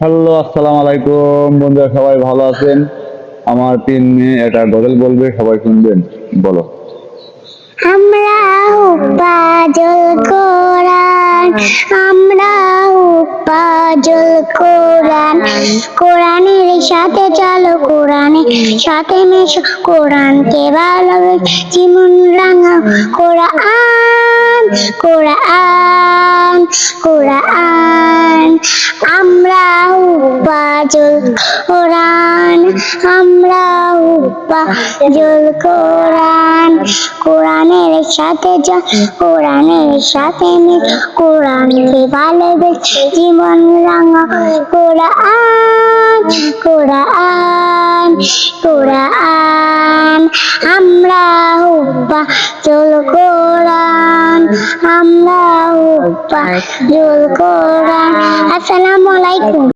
Hello, আসসালামু আলাইকুম বন্ধুরা, সবাই ভালো আছেন? আমার ৩ মেয়ে একটা গজল বলবে, সবাই শুনবেন। বলো। আমরা উপাজল কোরআন, আমরা উপাজল কোরআন, কোরআনের সাথে চলো, কোরআনের সাথে মেশো, কোরআনকে ভালোবেসে জীবন রাঙা। কোরআন কোরআন কোরআন, আমরা উপাজল কোরআন, আমরা উপাজল কোরআন, কোরআনের সাথে চল, কোরআনের সাথে মিল, কোরআনকে ভালোবেসে জীবন রাঙা। কোরআন কোরআন কোরআন, আমরা উপাজল কোরআন, আমরা উপাজল কোরআন। আসসালামু আলাইকুম।